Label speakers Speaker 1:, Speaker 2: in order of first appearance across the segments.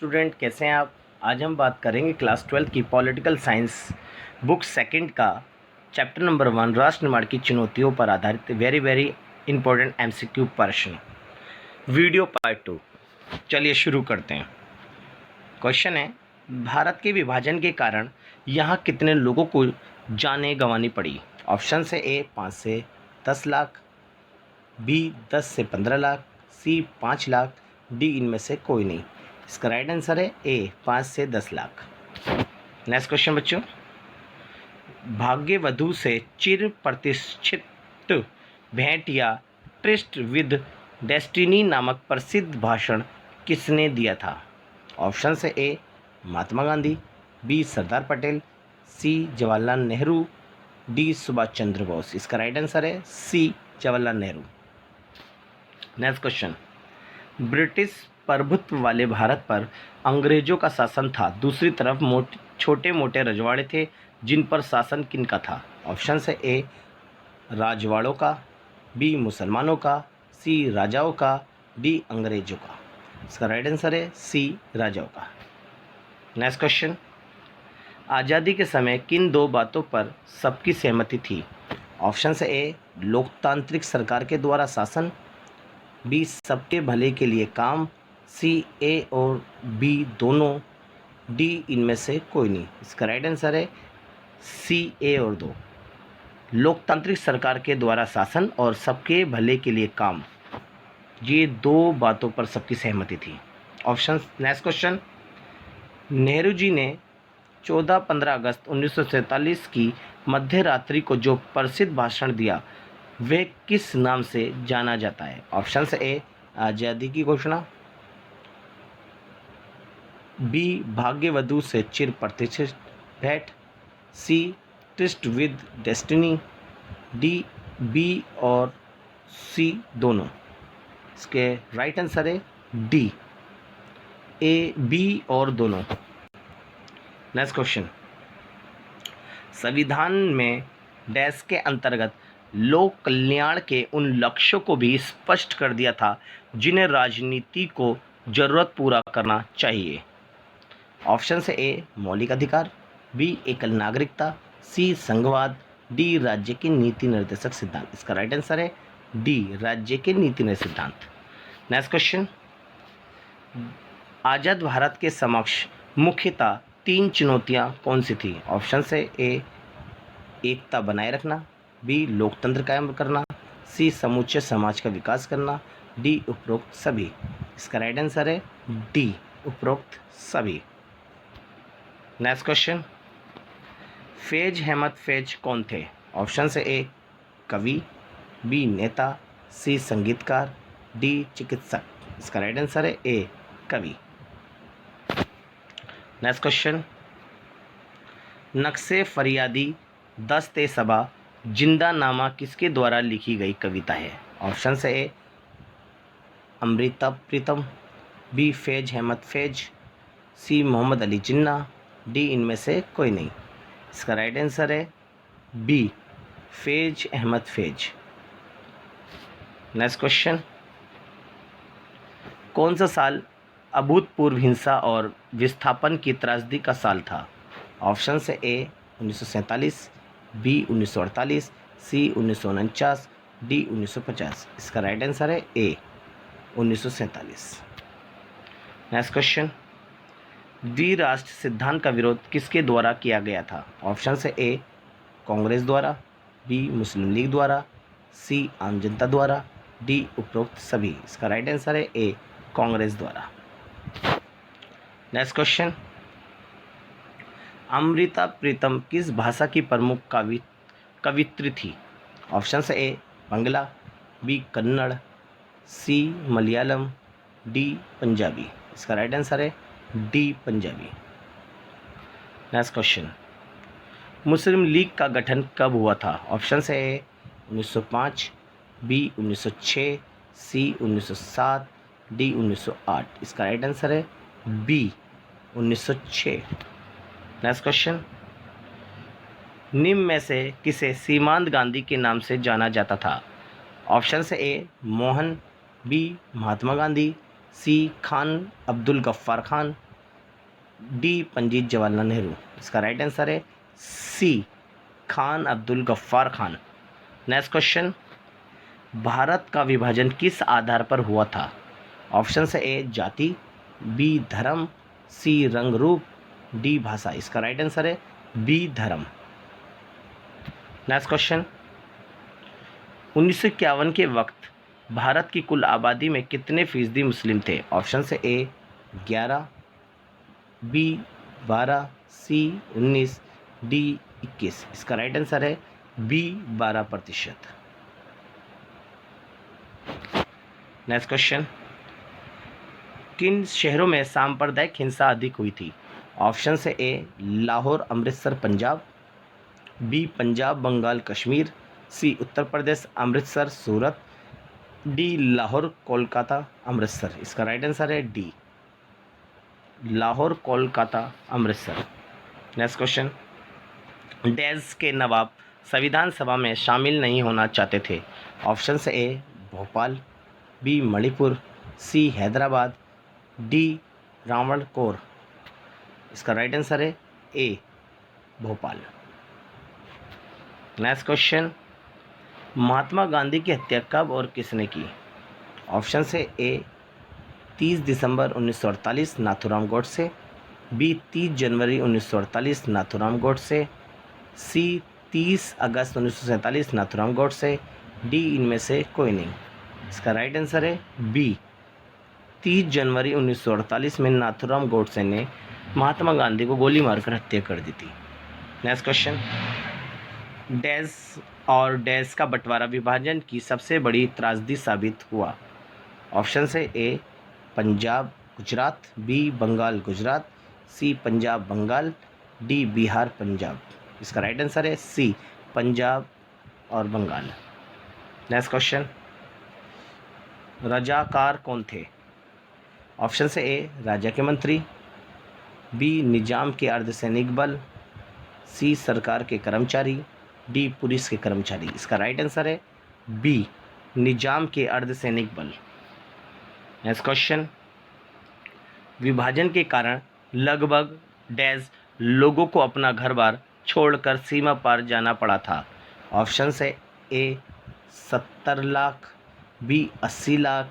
Speaker 1: Student, कैसे हैं आप। आज हम बात करेंगे क्लास 12 की पॉलिटिकल साइंस बुक सेकंड का चैप्टर नंबर 1 राष्ट्र निर्माण की चुनौतियों पर आधारित वेरी इंपॉर्टेंट एमसीक्यू प्रश्न, वीडियो पार्ट 2। चलिए शुरू करते हैं। क्वेश्चन है, भारत के विभाजन के कारण यहाँ कितने लोगों को जानें गंवानी पड़ी। ऑप्शन है ए 5 से 10 लाख, बी 10 से 15 लाख, सी 5 लाख, डी इनमें से कोई नहीं। इसका राइट आंसर है ए 5 से 10 लाख। नेक्स्ट क्वेश्चन बच्चों, भाग्य वधु से चिर प्रतिष्ठित भेंट या ट्रिस्ट विद डेस्टिनी नामक प्रसिद्ध भाषण किसने दिया था। ऑप्शन है A Mahatma Gandhi, B Sardar Patel, C Jawaharlal Nehru, D Subhash Chandra Bose. इसका राइट आंसर है C Jawaharlal Nehru. Next question, British प्रभुत्व वाले भारत पर अंग्रेजों का शासन था, दूसरी तरफ छोटे मोटे रजवाड़े थे, जिन पर शासन किनका था। ऑप्शन है ए राजवाड़ों का, बी मुसलमानों का, सी राजाओं का, डी अंग्रेजों का। इसका राइट आंसर है सी राजाओं का। नेक्स्ट क्वेश्चन, आज़ादी के समय किन दो बातों पर सबकी सहमति थी। ऑप्शन है ए लोकतांत्रिक सरकार के द्वारा शासन, बी सबके भले के लिए काम, सी ए और बी दोनों, डी इनमें से कोई नहीं। इसका राइट आंसर है सी ए और दो। लोकतांत्रिक सरकार के द्वारा शासन और सबके भले के लिए काम, ये दो बातों पर सबकी सहमति थी। Option. Next question, Nehru ji ने 14-15 अगस्त 1947 की मध्य रात्रि को जो प्रसिद्ध भाषण दिया वह किस नाम से जाना जाता है। ऑप्शन ए आज़ादी की घोषणा, बी भाग्यवधु से चिर प्रतिष्ठित भेंट, C tryst with destiny, D B और सी दोनों। इसके राइट आंसर है डी ए बी और दोनों। नेक्स्ट क्वेश्चन, संविधान में डैश के अंतर्गत लोक कल्याण के उन लक्ष्यों को भी स्पष्ट कर दिया था जिन्हें राजनीति को जरूरत पूरा करना चाहिए। ऑप्शन है ए मौलिक अधिकार, बी एकल नागरिकता, सी संघवाद, डी राज्य के नीति निर्देशक सिद्धांत। इसका राइट आंसर है डी राज्य के नीति निर्देशक सिद्धांत। नेक्स्ट क्वेश्चन, आज़ाद भारत के समक्ष मुख्यतः 3 चुनौतियां कौन सी थी। ऑप्शन है ए एकता बनाए रखना, बी लोकतंत्र कायम करना, सी समूचे समाज का विकास करना, डी उपरोक्त सभी। इसका राइट आंसर है डी उपरोक्त सभी। नेक्स्ट क्वेश्चन, फैज अहमद फैज कौन थे। ऑप्शन है ए कवि, बी नेता, सी संगीतकार, डी चिकित्सक। इसका राइट आंसर है ए कवि। नेक्स्ट क्वेश्चन, नक्शे फरियादी दस्ते सबा जिंदा नामा किसके द्वारा लिखी गई कविता है। ऑप्शन है A Amrita Pritam, B Faiz Ahmad Faiz, C Mohammad Ali Jinnah, D इनमें से कोई नहीं। इसका राइट आंसर है B Faiz Ahmad Faiz. Next question, कौन सा साल अभूतपूर्व हिंसा और विस्थापन की त्रासदी का साल था। ऑप्शन है ए 1947, बी 1948, सी 1949, डी 1950। इसका राइट आंसर है ए 1947। नेक्स्ट क्वेश्चन, द्विराष्ट्र सिद्धांत का विरोध किसके द्वारा किया गया था। ऑप्शन है ए कांग्रेस द्वारा, बी मुस्लिम लीग द्वारा, सी आम जनता द्वारा, डी उपरोक्त सभी। इसका राइट आंसर है ए कांग्रेस द्वारा। नेक्स्ट क्वेश्चन, अमृता प्रीतम किस भाषा की प्रमुख कवित्री थी। ऑप्शन है ए बांग्ला, बी कन्नड़, सी मलयालम, डी पंजाबी। इसका राइट आंसर है डी पंजाबी। नेक्स्ट क्वेश्चन, मुस्लिम लीग का गठन कब हुआ था। ऑप्शन है ए 1905, बी 1906, सी 1907, डी 1908। इसका राइट आंसर है बी 1906। नेक्स्ट क्वेश्चन, निम्न में से किसे सीमांत गांधी के नाम से जाना जाता था। ऑप्शन है ए मोहन, बी महात्मा गांधी, सी खान अब्दुल गफ्फार खान, डी पंडित जवाहरलाल नेहरू। इसका राइट आंसर है सी खान अब्दुल गफ्फार खान। नेक्स्ट क्वेश्चन, भारत का विभाजन किस आधार पर हुआ था? ऑप्शन है ए जाति, बी धर्म, सी रंग रूप, डी भाषा। इसका राइट आंसर है बी धर्म। नेक्स्ट क्वेश्चन, 1951 के वक्त भारत की कुल आबादी में कितने फीसदी मुस्लिम थे? ऑप्शन है ए 11, बी 12, सी 19, डी 21। इसका राइट आंसर है बी 12%। नेक्स्ट क्वेश्चन, किन शहरों में सांप्रदायिक हिंसा अधिक हुई थी? ऑप्शन है ए लाहौर अमृतसर पंजाब, बी पंजाब बंगाल कश्मीर, सी उत्तर प्रदेश अमृतसर सूरत, डी लाहौर कोलकाता अमृतसर। इसका राइट आंसर है D Lahore Kolkata Amritsar. Next question, dash के नवाब संविधान सभा में शामिल नहीं होना चाहते थे? ऑप्शन है ए भोपाल, बी मणिपुर, सी हैदराबाद, डी रावणकोर। इसका राइट आंसर है ए भोपाल। नेक्स्ट क्वेश्चन, महात्मा गांधी की हत्या कब और किसने की? ऑप्शन है ए 30 दिसंबर 1948 नाथूराम गोडसे, बी 30 जनवरी 1948 नाथूराम गोडसे, सी 30 अगस्त 1947 नाथूराम गोडसे, डी इनमें से कोई नहीं। इसका राइट आंसर है बी 30 जनवरी 1948 में नाथूराम गोडसे ने महात्मा गांधी को गोली मारकर हत्या कर दी थी। नेक्स्ट क्वेश्चन, डैश और डैश का बंटवारा विभाजन की सबसे बड़ी त्रासदी साबित हुआ? ऑप्शन है ए पंजाब गुजरात, बी बंगाल गुजरात, सी पंजाब बंगाल, डी बिहार पंजाब। इसका राइट आंसर है सी पंजाब और बंगाल। नेक्स्ट क्वेश्चन, रजाकार कौन थे? ऑप्शन है ए राजा के मंत्री, बी निजाम के अर्धसैनिक बल, सी सरकार के कर्मचारी, डी पुलिस के कर्मचारी। इसका राइट आंसर है बी निजाम के अर्धसैनिक बल। नेक्स्ट क्वेश्चन, विभाजन के कारण लगभग डैश लोगों को अपना घर बार छोड़कर सीमा पार जाना पड़ा था? ऑप्शन है ए 70 लाख, बी 80 लाख,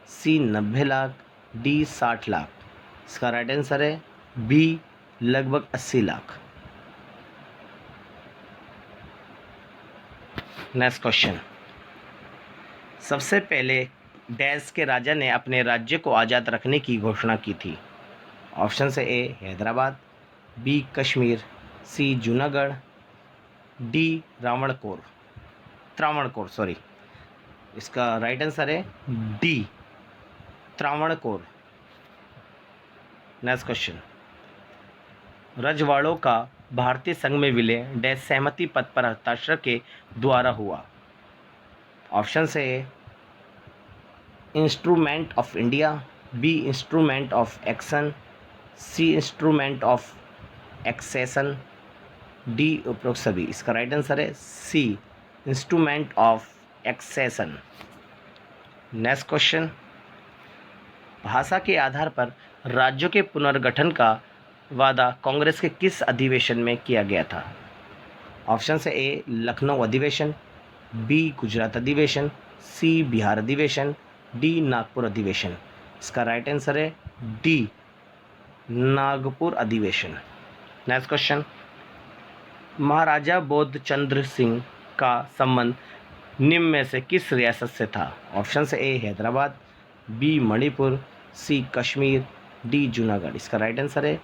Speaker 1: सी 90 लाख, डी 60 लाख। इसका राइट आंसर है बी लगभग 80 लाख। नेक्स्ट क्वेश्चन, सबसे पहले डैश के राजा ने अपने राज्य को आज़ाद रखने की घोषणा की थी? ऑप्शन है A Hyderabad, B Kashmir, C Junagadh, D Travancore sorry. इसका राइट आंसर है डी त्रावणकोर। नेक्स्ट क्वेश्चन, रजवाड़ों का भारतीय संघ में विलय डैश सहमति पत्र पर हस्ताक्षर के द्वारा हुआ? ऑप्शन है A instrument of India, B instrument of action, C instrument of accession, D उपरोक्त सभी। इसका राइट आंसर है C instrument of accession. Next question, भाषा के आधार पर राज्यों के पुनर्गठन का वादा कांग्रेस के किस अधिवेशन में किया गया था? ऑप्शन है ए लखनऊ अधिवेशन, बी गुजरात अधिवेशन, सी बिहार अधिवेशन, डी नागपुर अधिवेशन। इसका राइट आंसर है डी नागपुर अधिवेशन। नेक्स्ट क्वेश्चन, महाराजा बोधचंद्र सिंह का संबंध निम्न में से किस रियासत से था? ऑप्शन है A Hyderabad, B Manipur, C Kashmir, D Junagadh. इसका राइट आंसर है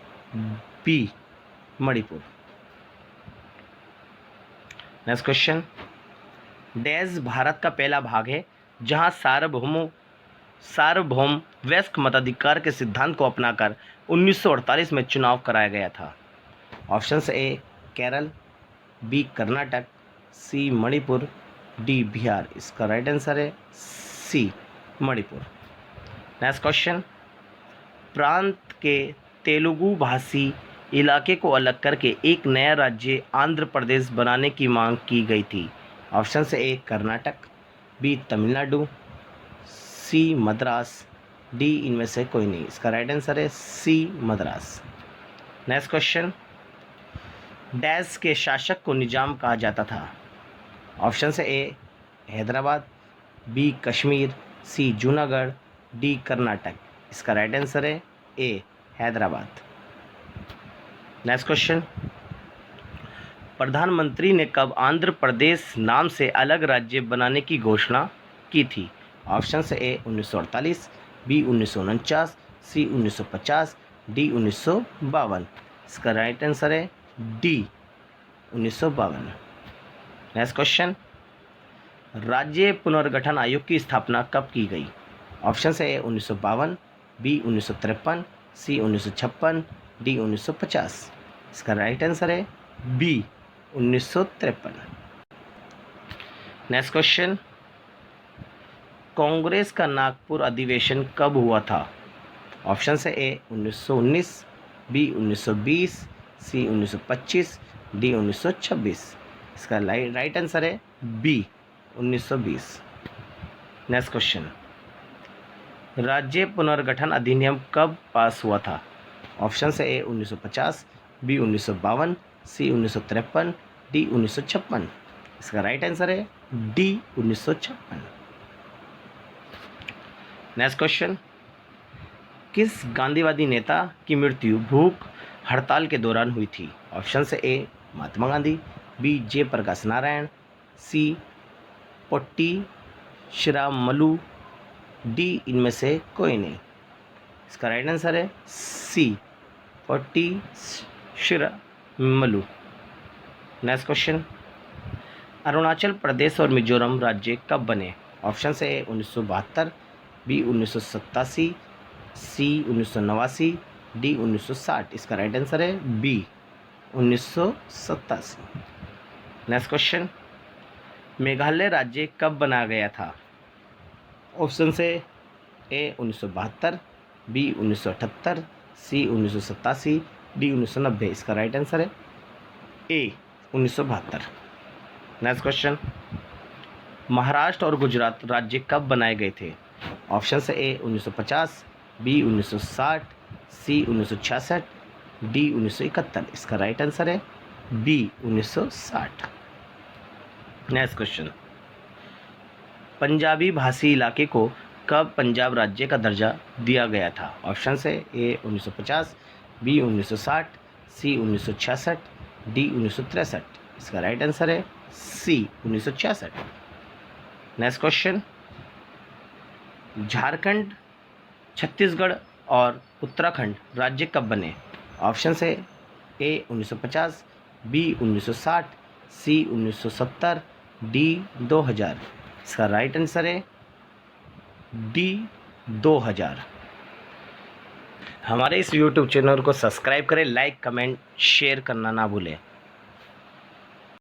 Speaker 1: B Manipur. Next question, dash Bharat का पहला भाग है जहां सार्वभौम वयस्क मताधिकार के सिद्धांत को अपनाकर 1948 में चुनाव कराया गया था? ऑप्शन है ए केरल, बी कर्नाटक, सी मणिपुर, डी बिहार। इसका राइट आंसर है सी मणिपुर। नेक्स्ट क्वेश्चन, प्रांत के तेलुगु भाषी इलाके को अलग करके एक नया राज्य आंध्र प्रदेश बनाने की मांग की गई थी? ऑप्शन है ए कर्नाटक, बी तमिलनाडु, सी मद्रास, डी इनमें से कोई नहीं। इसका राइट आंसर है सी मद्रास। नेक्स्ट क्वेश्चन, डैश के शासक को निजाम कहा जाता था। ऑप्शन है A Hyderabad, B Kashmir, C Junagadh, D Karnataka. इसका राइट आंसर है ए हैदराबाद। नेक्स्ट क्वेश्चन, प्रधानमंत्री ने कब आंध्र प्रदेश नाम से अलग राज्य बनाने की घोषणा की थी। ऑप्शन है ए 1948, बी 1949, सी 1950, डी 1952। इसका राइट आंसर है डी 1952। नेक्स्ट क्वेश्चन, राज्य पुनर्गठन आयोग की स्थापना कब की गई। ऑप्शन है ए 1952, बी 1953, सी 1956, डी 1950। इसका राइट आंसर है बी 1953। नेक्स्ट क्वेश्चन, कांग्रेस का नागपुर अधिवेशन कब हुआ था। ऑप्शन है ए 1919, बी 1920, सी 1925, डी 1926। इसका राइट आंसर है बी 1920। नेक्स्ट क्वेश्चन, राज्य पुनर्गठन अधिनियम कब पास हुआ था। ऑप्शन है ए 1950, बी 1952, सी 1953, डी 1956। इसका राइट आंसर है डी 1956। नेक्स्ट क्वेश्चन, किस गांधीवादी नेता की मृत्यु भूख हड़ताल के दौरान हुई थी। ऑप्शन है A Mahatma Gandhi, B Jayaprakash Narayan, C Potti Sriramulu, D इनमें से कोई नहीं। इसका राइट आंसर है C Potti Sriramulu. Next question, Arunachal Pradesh और मिजोरम राज्य कब बने। ऑप्शन है ए 1972, बी 1987, सी 1989, डी 1960। इसका राइट आंसर है बी 1987। नेक्स्ट क्वेश्चन, मेघालय राज्य कब बनाया गया था। ऑप्शन है ए 1972, बी 1978, सी 1987, डी 1990। इसका राइट आंसर है ए 1972। नेक्स्ट क्वेश्चन, महाराष्ट्र और गुजरात राज्य कब बनाए गए थे। ऑप्शन है ए 1950, बी 1960, सी 1966, डी 1971। इसका राइट आंसर है बी 1960। नेक्स्ट क्वेश्चन, पंजाबी भाषी इलाके को कब पंजाब राज्य का दर्जा दिया गया था। ऑप्शन है ए 1950, बी 1960, सी 1966, डी 1963। इसका राइट आंसर है सी 1966। नेक्स्ट क्वेश्चन, झारखंड, छत्तीसगढ़ और उत्तराखंड राज्य कब बने। ऑप्शन है ए 1950, बी 1960, सी 1970, डी 2000। इसका राइट आंसर है डी 2000। हमारे इस YouTube चैनल को सब्सक्राइब करें, लाइक कमेंट शेयर करना ना भूलें।